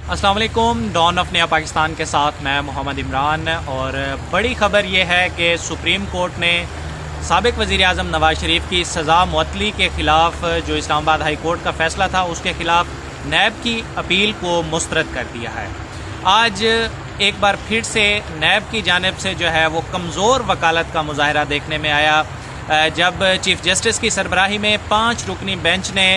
अस्सलाम वालेकुम। Don of नया पाकिस्तान के साथ मैं मोहम्मद इमरान। और बड़ी ख़बर यह है कि सुप्रीम कोर्ट ने साबिक़ वज़ीर आज़म नवाज़ शरीफ की सज़ा मुअत्तली के ख़िलाफ़ जो इस्लामाबाद हाई कोर्ट का फ़ैसला था उसके ख़िलाफ़ नैब की अपील को मुस्तरद कर दिया है। आज एक बार फिर से नैब की जानिब से जो है वो कमज़ोर वकालत का मुज़ाहरा देखने में आया जब चीफ़ जस्टिस की सरबराही में 5 रुकनी बेंच ने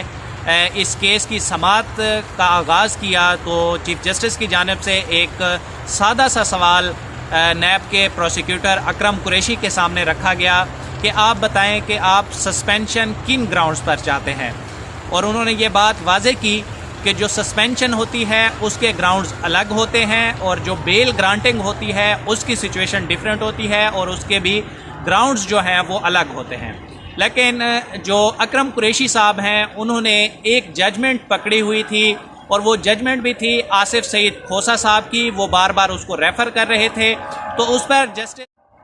इस केस की समाअत का आगाज़ किया तो चीफ़ जस्टिस की जानिब से एक सादा सा सवाल नैब के प्रोसिक्यूटर अकरम कुरैशी के सामने रखा गया कि आप बताएं कि आप सस्पेंशन किन ग्राउंड्स पर चाहते हैं। और उन्होंने ये बात वाज़े की कि जो सस्पेंशन होती है उसके ग्राउंड्स अलग होते हैं और जो बेल ग्रांटिंग होती है उसकी सिचुएशन डिफरेंट होती है और उसके भी ग्राउंड्स जो हैं वो अलग होते हैं। लेकिन जो अकरम कुरैशी साहब हैं उन्होंने एक जजमेंट पकड़ी हुई थी और वो जजमेंट भी थी आसिफ सईद खोसा साहब की। वो बार बार उसको रेफ़र कर रहे थे तो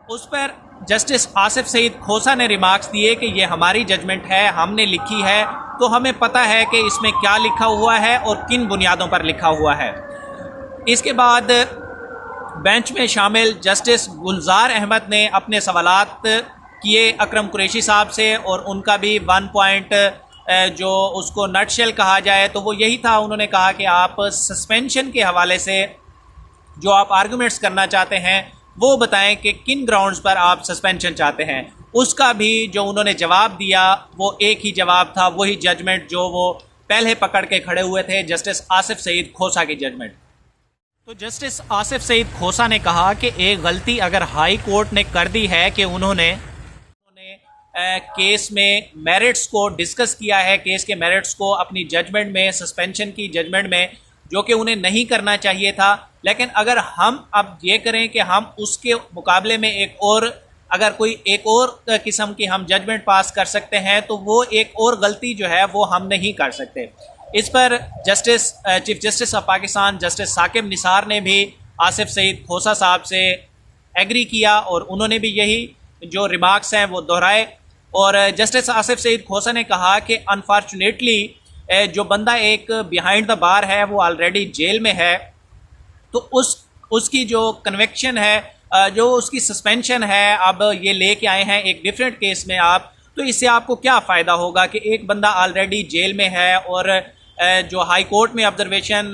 उस पर जस्टिस आसिफ सईद खोसा ने रिमार्क्स दिए कि ये हमारी जजमेंट है, हमने लिखी है तो हमें पता है कि इसमें क्या लिखा हुआ है और किन बुनियादों पर लिखा हुआ है। इसके बाद बेंच में शामिल जस्टिस गुलजार अहमद ने अपने सवालात किए अकरम कुरैशी साहब से और उनका भी 1 पॉइंट जो उसको नटशेल कहा जाए तो वो यही था। उन्होंने कहा कि आप सस्पेंशन के हवाले से जो आप आर्गूमेंट्स करना चाहते हैं वो बताएं कि किन ग्राउंड्स पर आप सस्पेंशन चाहते हैं। उसका भी जो उन्होंने जवाब दिया वो एक ही जवाब था, वही जजमेंट जो वो पहले पकड़ के खड़े हुए थे, जस्टिस आसिफ सईद खोसा की जजमेंट। तो जस्टिस आसिफ सईद खोसा ने कहा कि एक गलती अगर हाई कोर्ट ने कर दी है कि उन्होंने केस में मेरिट्स को डिस्कस किया है, केस के मेरिट्स को अपनी जजमेंट में, सस्पेंशन की जजमेंट में, जो कि उन्हें नहीं करना चाहिए था। लेकिन अगर हम अब ये करें कि हम उसके मुकाबले में एक और किस्म की हम जजमेंट पास कर सकते हैं तो वो एक और गलती जो है वो हम नहीं कर सकते। इस पर chief justice of Pakistan justice Saqib Nisar ने भी आसिफ सईद खोसा साहब से एग्री किया और उन्होंने भी यही जो रिमार्क्स हैं वो दोहराए। और जस्टिस आसिफ सईद खोसा ने कहा कि अनफॉर्चुनेटली जो बंदा एक बिहाइंड द बार है वो ऑलरेडी जेल में है तो उसकी जो कन्विक्शन है, जो उसकी सस्पेंशन है, अब ये लेके आए हैं एक डिफरेंट केस में आप, तो इससे आपको क्या फ़ायदा होगा कि एक बंदा ऑलरेडी जेल में है और जो हाई कोर्ट में ऑब्जर्वेशन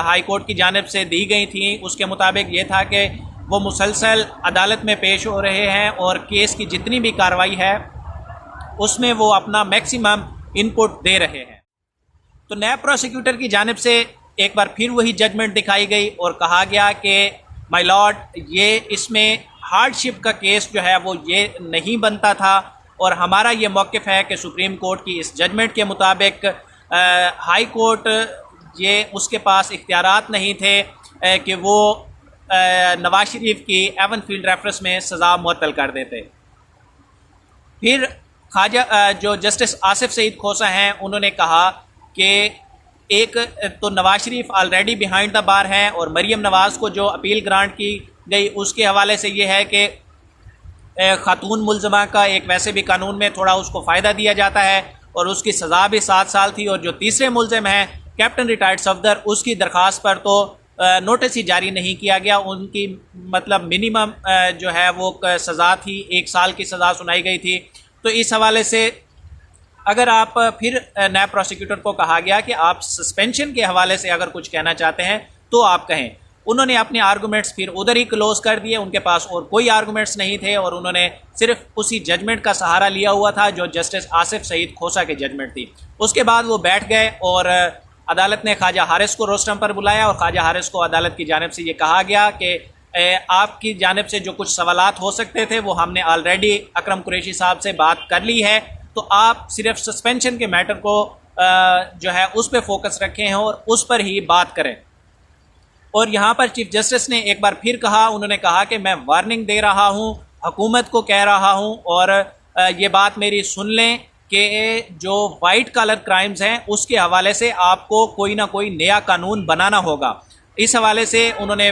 हाई कोर्ट की जानिब से दी गई थी उसके मुताबिक ये था कि वो मुसलसल अदालत में पेश हो रहे हैं और केस की जितनी भी कार्रवाई है उसमें वो अपना मैक्सिमम इनपुट दे रहे हैं। तो नैब प्रोसिक्यूटर की जानिब से एक बार फिर वही जजमेंट दिखाई गई और कहा गया कि माय लॉर्ड, ये इसमें हार्डशिप का केस जो है वो ये नहीं बनता था और हमारा ये मौक़िफ़ है कि सुप्रीम कोर्ट की इस जजमेंट के मुताबिक हाई कोर्ट ये उसके पास इख्तियारात नहीं थे कि वो नवाज शरीफ की एवन फील्ड रेफरेंस में सज़ा मुअत्तल कर देते। फिर जो जस्टिस आसिफ सईद खोसा हैं उन्होंने कहा कि एक तो Nawaz Sharif already behind the bar हैं और मरीम नवाज़ को जो अपील ग्रांट की गई उसके हवाले से ये है कि खातून मुलज़मा का एक वैसे भी कानून में थोड़ा उसको फ़ायदा दिया जाता है और उसकी सज़ा भी 7 साल थी। और जो तीसरे मुलज़िम हैं कैप्टन रिटायर्ड सफदर, उसकी दरख्वास्त पर तो नोटिस ही जारी नहीं किया गया, उनकी मतलब मिनिमम जो है वो सज़ा थी, 1 साल की सज़ा सुनाई गई थी। तो इस हवाले से अगर आप फिर नैब प्रोसिक्यूटर को कहा गया कि आप सस्पेंशन के हवाले से अगर कुछ कहना चाहते हैं तो आप कहें। उन्होंने अपने आर्गूमेंट्स फिर उधर ही क्लोज कर दिए, उनके पास और कोई आर्गूमेंट्स नहीं थे और उन्होंने सिर्फ उसी जजमेंट का सहारा लिया हुआ था जो जस्टिस आसिफ सईद खोसा की जजमेंट थी। उसके बाद वो बैठ गए और अदालत ने ख्वाजा हारिस को रोस्टम पर बुलाया और ख्वाजा हारिस को अदालत की जानिब से ये कहा गया कि आपकी जानिब से जो कुछ सवालात हो सकते थे वो हमने ऑलरेडी अकरम कुरैशी साहब से बात कर ली है, तो आप सिर्फ सस्पेंशन के मैटर को जो है उस पर फोकस रखें हैं और उस पर ही बात करें। और यहाँ पर चीफ जस्टिस ने एक बार फिर कहा, उन्होंने कहा कि मैं वार्निंग दे रहा हूँ, हुकूमत को कह रहा हूँ और ये बात मेरी सुन लें कि जो वाइट कॉलर क्राइम्स हैं उसके हवाले से आपको कोई ना कोई नया कानून बनाना होगा। इस हवाले से उन्होंने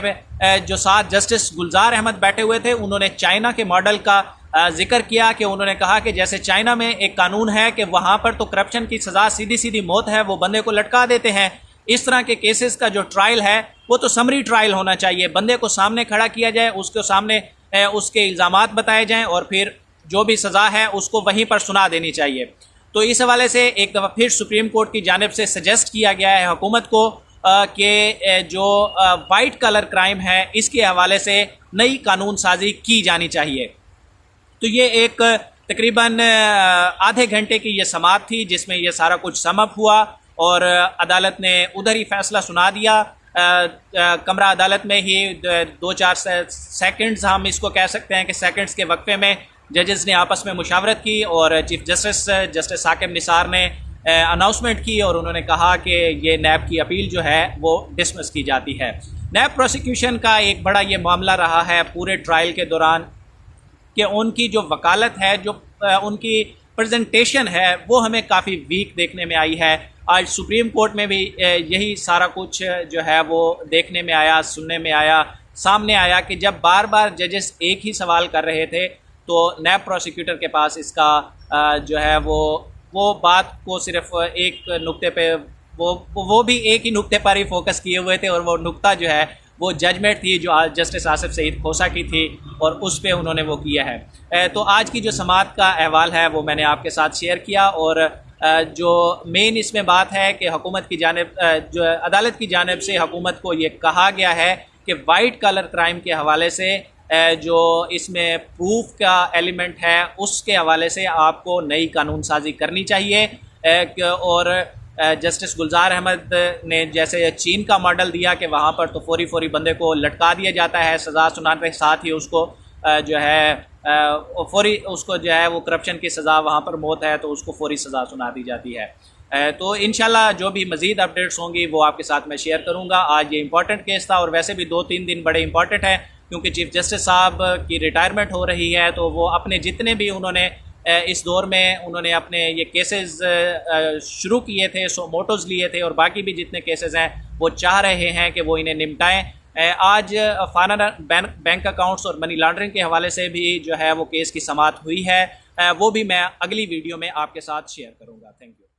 जो साथ जस्टिस गुलजार अहमद बैठे हुए थे उन्होंने चाइना के मॉडल का जिक्र किया कि उन्होंने कहा कि जैसे चाइना में एक कानून है कि वहाँ पर तो करप्शन की सज़ा सीधी सीधी मौत है, वो बंदे को लटका देते हैं, इस तरह के केसेस का जो ट्रायल है वो तो समरी ट्रायल होना चाहिए, बंदे को सामने खड़ा किया जाए, उसके सामने उसके इल्ज़ामात बताए जाएं और फिर जो भी सज़ा है उसको वहीं पर सुना देनी चाहिए। तो इस हवाले से एक दफ़ा फिर सुप्रीम कोर्ट की जानिब से सजेस्ट किया गया है हुकूमत को कि जो वाइट कलर क्राइम है इसके हवाले से नई कानून साजी की जानी चाहिए। तो ये एक तकरीबन आधे घंटे की ये समाअत थी जिसमें ये सारा कुछ समअप हुआ और अदालत ने उधर ही फैसला सुना दिया। कमरा अदालत में ही 2-4 सेकंड्स हम इसको कह सकते हैं कि सेकंड्स के वक्फे में जजेस ने आपस में मुशावरत की और चीफ जस्टिस साकिब निसार ने अनाउंसमेंट की और उन्होंने कहा कि ये नैब की अपील जो है वो डिसमिस की जाती है। नैब प्रोसिक्यूशन का एक बड़ा ये मामला रहा है पूरे ट्रायल के दौरान कि उनकी जो वकालत है, जो उनकी प्रेजेंटेशन है वो हमें काफ़ी वीक देखने में आई है। आज सुप्रीम कोर्ट में भी यही सारा कुछ जो है वो देखने में आया, सुनने में आया, सामने आया कि जब बार बार जजेस एक ही सवाल कर रहे थे तो नैब प्रोसिक्यूटर के पास इसका जो है वो बात को सिर्फ एक नुक्ते पे वो भी एक ही नुक्ते पर ही फोकस किए हुए थे और वो नुक्ता जो है वो जजमेंट थी जो जस्टिस आसिफ सईद खोसा की थी और उस पे उन्होंने वो किया है। तो आज की जो समाअत का अहवाल है वो मैंने आपके साथ शेयर किया और जो मेन इसमें बात है कि हुकूमत की जानिब जो अदालत की जानिब से हुकूमत को ये कहा गया है कि वाइट कलर क्राइम के हवाले से जो इसमें प्रूफ का एलिमेंट है उसके हवाले से आपको नई कानून साजी करनी चाहिए। और जस्टिस गुलजार अहमद ने जैसे चीन का मॉडल दिया कि वहाँ पर तो फौरी बंदे को लटका दिया जाता है, सज़ा सुनाने के साथ ही उसको जो है फौरी उसको जो है वो करप्शन की सज़ा वहाँ पर मौत है तो उसको फौरी सज़ा सुना दी जाती है। तो इंशाल्लाह जो भी मज़ीद अपडेट्स होंगी वो आपके साथ मैं शेयर करूँगा। आज ये इंपॉर्टेंट केस था और वैसे भी 2-3 दिन बड़े इंपॉर्टेंट हैं क्योंकि चीफ जस्टिस साहब की रिटायरमेंट हो रही है तो वो अपने जितने भी उन्होंने इस दौर में उन्होंने अपने ये केसेस शुरू किए थे, मोटोज़ लिए थे और बाकी भी जितने केसेस हैं वो चाह रहे हैं कि वो इन्हें निपटाएं। आज फाना बैंक अकाउंट्स और मनी लॉन्ड्रिंग के हवाले से भी जो है वो केस की समाअत हुई है, वो भी मैं अगली वीडियो में आपके साथ शेयर करूँगा। Thank you.